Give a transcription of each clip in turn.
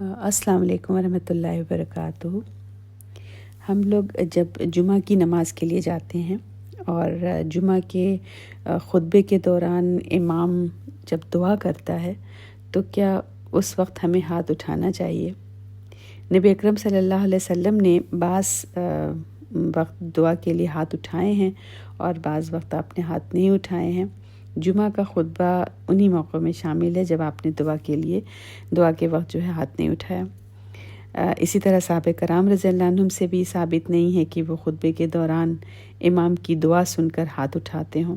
السلام علیکم ورحمۃ اللہ وبرکاتہ۔ ہم لوگ جب جمعہ کی نماز کے لیے جاتے ہیں اور جمعہ کے خطبے کے دوران امام جب دعا کرتا ہے تو کیا اس وقت ہمیں ہاتھ اٹھانا چاہیے؟ نبی اکرم صلی اللہ علیہ وسلم نے بعض وقت دعا کے لیے ہاتھ اٹھائے ہیں اور بعض وقت آپ نے ہاتھ نہیں اٹھائے ہیں۔ جمعہ کا خطبہ انہی موقعوں میں شامل ہے جب آپ نے دعا کے وقت جو ہے ہاتھ نہیں اٹھایا۔ اسی طرح صحابہ کرام رضی اللہ عنہم سے بھی ثابت نہیں ہے کہ وہ خطبے کے دوران امام کی دعا سن کر ہاتھ اٹھاتے ہوں،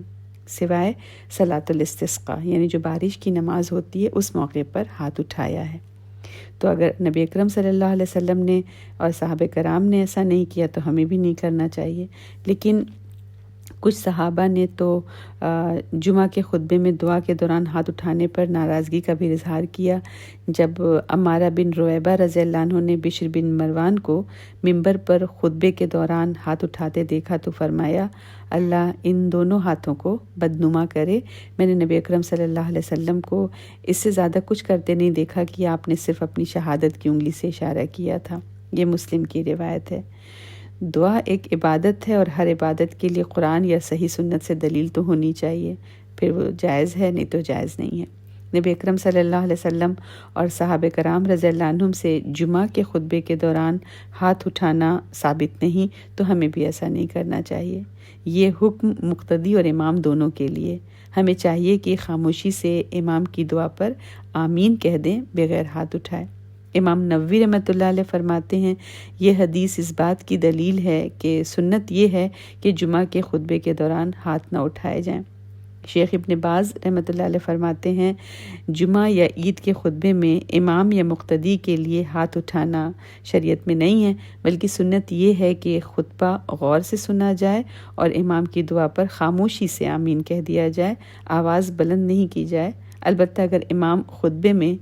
سوائے صلاۃ الاستسقاء یعنی جو بارش کی نماز ہوتی ہے اس موقع پر ہاتھ اٹھایا ہے۔ تو اگر نبی اکرم صلی اللہ علیہ وسلم نے اور صحابہ کرام نے ایسا نہیں کیا تو ہمیں بھی نہیں کرنا چاہیے۔ لیکن کچھ صحابہ نے تو جمعہ کے خطبے میں دعا کے دوران ہاتھ اٹھانے پر ناراضگی کا بھی اظہار کیا۔ جب عمارہ بن رویبہ رضی اللہ عنہ نے بشر بن مروان کو منبر پر خطبے کے دوران ہاتھ اٹھاتے دیکھا تو فرمایا، اللہ ان دونوں ہاتھوں کو بدنما کرے، میں نے نبی اکرم صلی اللہ علیہ وسلم کو اس سے زیادہ کچھ کرتے نہیں دیکھا کہ آپ نے صرف اپنی شہادت کی انگلی سے اشارہ کیا تھا۔ یہ مسلم کی روایت ہے۔ دعا ایک عبادت ہے اور ہر عبادت کے لیے قرآن یا صحیح سنت سے دلیل تو ہونی چاہیے، پھر وہ جائز ہے نہیں تو جائز نہیں ہے۔ نبی اکرم صلی اللہ علیہ وسلم اور صحابہ کرام رضی اللہ عنہم سے جمعہ کے خطبے کے دوران ہاتھ اٹھانا ثابت نہیں، تو ہمیں بھی ایسا نہیں کرنا چاہیے۔ یہ حکم مقتدی اور امام دونوں کے لیے۔ ہمیں چاہیے کہ خاموشی سے امام کی دعا پر آمین کہہ دیں بغیر ہاتھ اٹھائے۔ امام نووی رحمۃ اللہ علیہ فرماتے ہیں، یہ حدیث اس بات کی دلیل ہے کہ سنت یہ ہے کہ جمعہ کے خطبے کے دوران ہاتھ نہ اٹھائے جائیں۔ شیخ ابن باز رحمۃ اللہ علیہ فرماتے ہیں، جمعہ یا عید کے خطبے میں امام یا مقتدی کے لیے ہاتھ اٹھانا شریعت میں نہیں ہے، بلکہ سنت یہ ہے کہ خطبہ غور سے سنا جائے اور امام کی دعا پر خاموشی سے آمین کہہ دیا جائے، آواز بلند نہیں کی جائے۔ البتہ اگر امام خطبے میں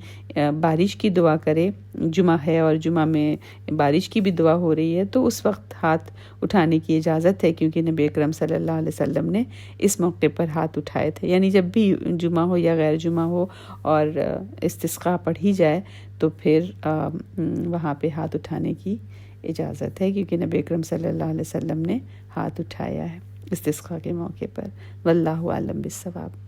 بارش کی دعا کرے، جمعہ ہے اور جمعہ میں بارش کی بھی دعا ہو رہی ہے، تو اس وقت ہاتھ اٹھانے کی اجازت ہے، کیونکہ نبی اکرم صلی اللہ علیہ وسلم نے اس موقع پر ہاتھ اٹھائے تھے۔ یعنی جب بھی جمعہ ہو یا غیر جمعہ ہو اور استسقاء پڑھی جائے تو پھر وہاں پہ ہاتھ اٹھانے کی اجازت ہے، کیونکہ نبی اکرم صلی اللہ علیہ وسلم نے ہاتھ اٹھایا ہے استسقاء کے موقع پر۔ واللہ اعلم بالصواب۔